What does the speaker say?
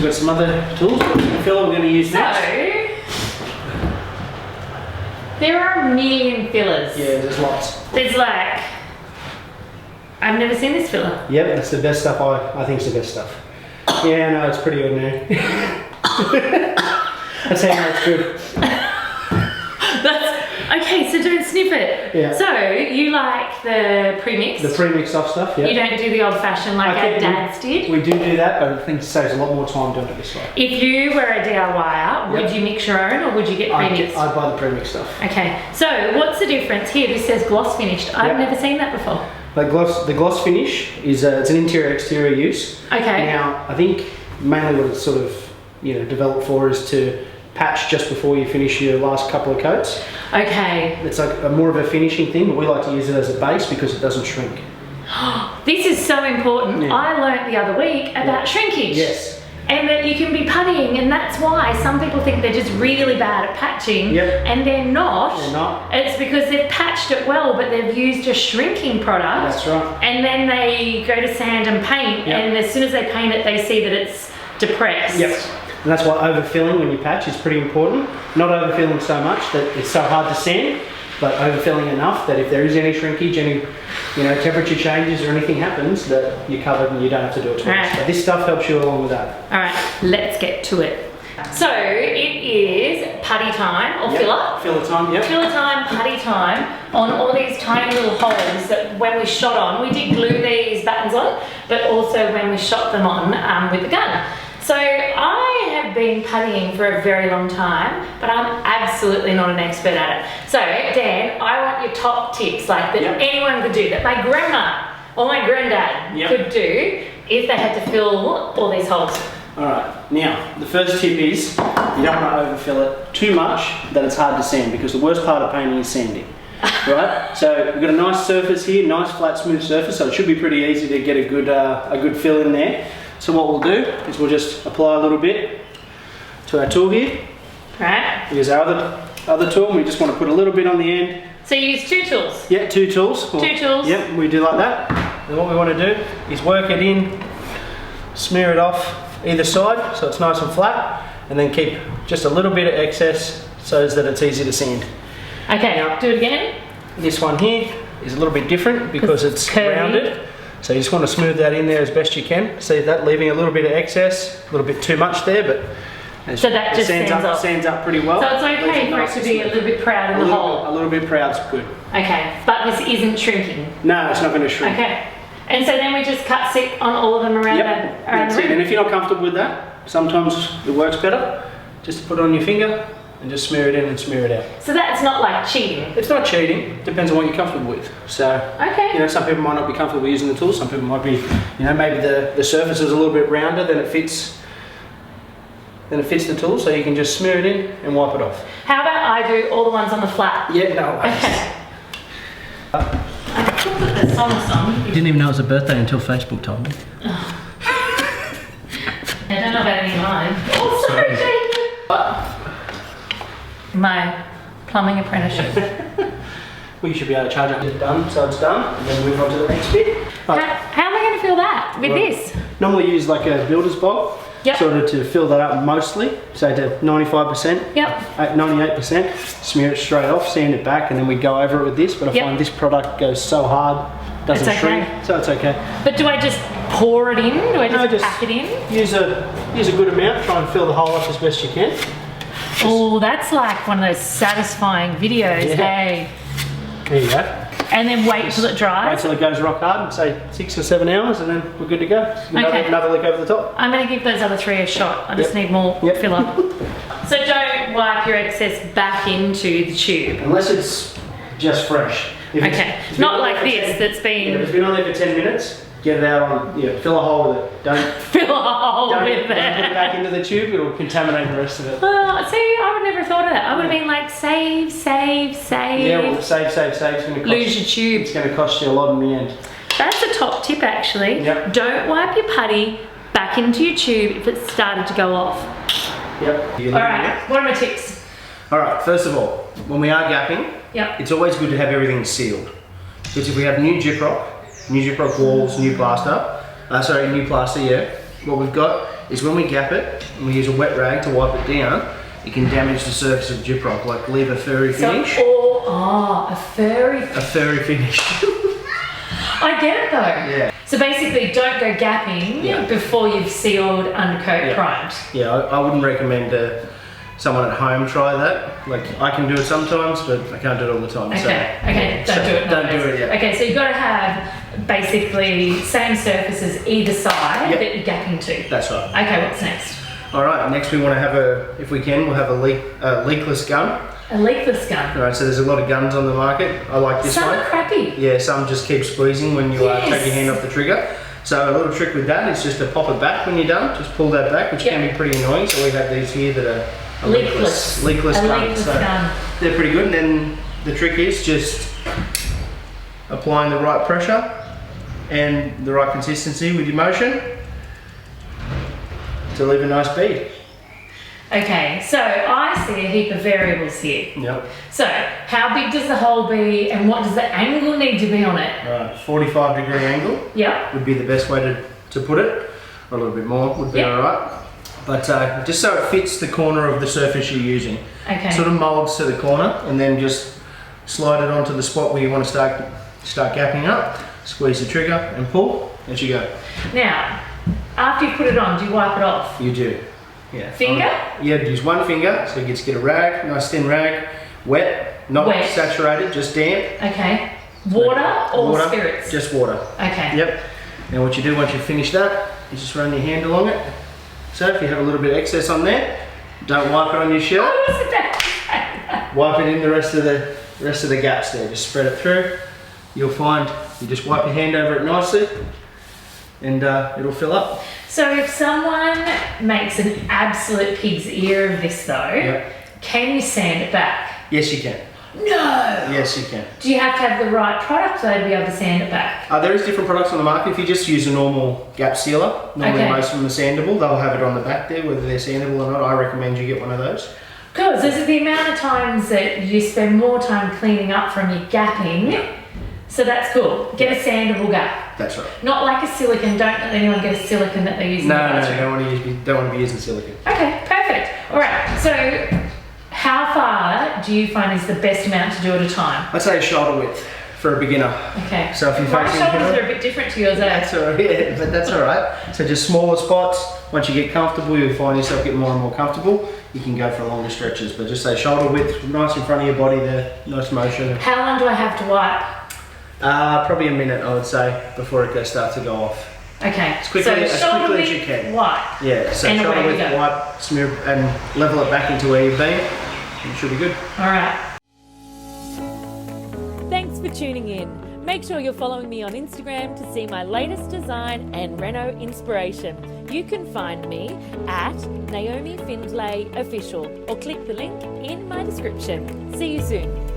we've got some other tools. The filler we're going to use next. There are a million fillers. Yeah, there's lots. There's like, I've never seen this filler. Yep, that's the best stuff. I think it's the best stuff. Yeah, no, it's pretty ordinary. That's how you know it's good. Okay, so don't sniff it. Yeah. So you like the premixed? The premixed off stuff, yeah. You don't do the old fashioned like our dads did? We do that, but I think it saves a lot more time doing it this way. If you were a DIYer, would you mix your own or would you get premixed? I'd buy the premixed stuff. Okay, so what's the difference here? This says gloss finished. I've never seen that before. The gloss finish is it's an interior-exterior use. Okay. Now, I think mainly what it's sort of developed for is to patch just before you finish your last couple of coats. Okay. It's like more of a finishing thing, but we like to use it as a base because it doesn't shrink. This is so important. Yeah. I learnt the other week about shrinkage. Yes. And that you can be puttying, and that's why some people think they're just really bad at patching, and they're not. They're not. It's because they've patched it well, but they've used a shrinking product. That's right. And then they go to sand and paint, and as soon as they paint it, they see that it's depressed. Yep. And that's why overfilling when you patch is pretty important. Not overfilling so much that it's so hard to sand, but overfilling enough that if there is any shrinkage, any temperature changes or anything happens, that you're covered and you don't have to do it twice. Right. But this stuff helps you along with that. All right, let's get to it. So it is putty time or filler. Filler time, yep. Filler time, putty time on all these tiny little holes that when we shot on, we did glue these buttons on, but also when we shot them on with the gun. So I have been puttying for a very long time, but I'm absolutely not an expert at it. So Dan, I want your top tips like that anyone could do, that my grandma or my granddad could do if they had to fill all these holes. Alright, now the first tip is you don't want to overfill it too much that it's hard to sand, because the worst part of painting is sanding. Right? So we've got a nice surface here, nice flat smooth surface, so it should be pretty easy to get a good fill in there. So what we'll do is we'll just apply a little bit to our tool here. Right. Here's our other tool, and we just want to put a little bit on the end. So you use two tools? Yeah, two tools. Two tools. Yep, we do like that. And what we want to do is work it in, smear it off either side so it's nice and flat, and then keep just a little bit of excess so that it's easy to sand. Okay, now do it again. This one here is a little bit different because it's curvy. rounded. So you just want to smooth that in there as best you can. See that, leaving a little bit of excess, a little bit too much there, but so that just sands up pretty well. So it's okay for it to be a little bit proud in the hole? A little bit proud's good. Okay, but this isn't shrinking? No, it's not going to shrink. Okay. And so then we just cut stick on all of them around the rim? And if you're not comfortable with that, sometimes it works better just to put it on your finger and just smear it in and smear it out. So that's not like cheating? It's not cheating. Depends on what you're comfortable with. So, some people might not be comfortable using the tool. Some people might be, maybe the surface is a little bit rounder than it fits. Then it fits the tool, so you can just smear it in and wipe it off. How about I do all the ones on the flat? Yeah, no. Okay. I could put the songs on. Didn't even know it was a birthday until Facebook told me. Oh. I don't know about any of mine. Oh, sorry, Jacob. My plumbing apprenticeship. We should be able to charge it done, so it's done, and then move on to the next bit. How am I going to fill that with this? Normally use like a builder's bulb, sort of to fill that up mostly, say to 95%, 98%, smear it straight off, sand it back, and then we go over it with this, but I find this product goes so hard, doesn't shrink, so it's okay. But do I just pour it in? Do I just pack it in? Use a good amount, try and fill the hole up as best you can. Oh, that's like one of those satisfying videos, hey? There you go. And then wait till it dries? Wait till it goes rock hard, say 6 or 7 hours, and then we're good to go. Another lick over the top. I'm going to give those other 3 a shot. I just need more filler. So don't wipe your excess back into the tube? Unless it's just fresh. If not like this that's been... if it's been on there for 10 minutes, get it out on, fill a hole with it. Don't fill a hole with it. Don't put it back into the tube, it'll contaminate the rest of it. See, I would never have thought of that. I would have been like, save. Yeah, well, save is going to cost... Lose your tube. It's going to cost you a lot in the end. That's a top tip, actually. Yep. Don't wipe your putty back into your tube if it's started to go off. Yep. Alright, what are my tips? Alright, first of all, when we are gapping, it's always good to have everything sealed. Because if we have new gyprock walls, new plaster, what we've got is when we gap it and we use a wet rag to wipe it down, it can damage the surface of gyprock, like leave a furry finish. A furry. A furry finish. I get it though. Yeah. So basically, don't go gapping before you've sealed, undercoat, primed. Yeah, I wouldn't recommend someone at home try that. Like, I can do it sometimes, but I can't do it all the time. Okay, don't do it. Don't do it, yeah. Okay, so you've got to have basically same surfaces either side that you're gapping to. That's right. Okay, what's next? All right, next we want to have if we can, we'll have a leakless gun. A leakless gun. All right, so there's a lot of guns on the market. I like this one. Some are crappy. Yeah, some just keep squeezing when you take your hand off the trigger. So a little trick with that is just to pop it back when you're done. Just pull that back, which can be pretty annoying. So we have these here that are leakless guns. So they're pretty good. And then the trick is just applying the right pressure and the right consistency with your motion to leave a nice bead. Okay, so I see a heap of variables here. Yep. So how big does the hole be and what does the angle need to be on it? Right, 45-degree angle would be the best way to put it. Or a little bit more would be alright. But just so it fits the corner of the surface you're using. Okay. Sort of molds to the corner and then just slide it onto the spot where you want to start gapping up. Squeeze the trigger and pull as you go. Now, after you put it on, do you wipe it off? You do. Yeah. Finger? Yeah, use one finger. So you just get a rag, nice thin rag, wet, not saturated, just damp. Okay. Water or spirits? Just water. Okay. Yep. Now what you do once you finish that, you just run your hand along it. So if you have a little bit of excess on there, don't wipe it on your shirt. Wipe it in the rest of the gaps there. Just spread it through. You'll find you just wipe your hand over it nicely, and it'll fill up. So if someone makes an absolute pig's ear of this though, can you sand it back? Yes, you can. No! Yes, you can. Do you have to have the right product though to be able to sand it back? There is different products on the market. If you just use a normal gap sealer, normally most of them are sandable. They'll have it on the back there, whether they're sandable or not. I recommend you get one of those. Because there's the amount of times that you spend more time cleaning up from your gapping. So that's cool. Get a sandable gap. That's right. Not like a silicone. Don't let anyone get a silicone that they're using. No, don't want to be using silicone. Okay, perfect. All right. So, how far do you find is the best amount to do at a time? I'd say shoulder width for a beginner. Okay. So if you're my shoulders are a bit different to yours, That's all right. Yeah, but that's all right. So just smaller spots. Once you get comfortable, you'll find yourself getting more and more comfortable. You can go for longer stretches, but just say shoulder width, nice in front of your body there, nice motion. How long do I have to wipe? Probably a minute, I would say, before it starts to go off. Okay. As quickly as you can. Wipe. Yeah, so shoulder width, wipe, smear, and level it back into where you've been. You should be good. All right. Thanks for tuning in. Make sure you're following me on Instagram to see my latest design and reno inspiration. You can find me at Naomi Findlay Official or click the link in my description. See you soon.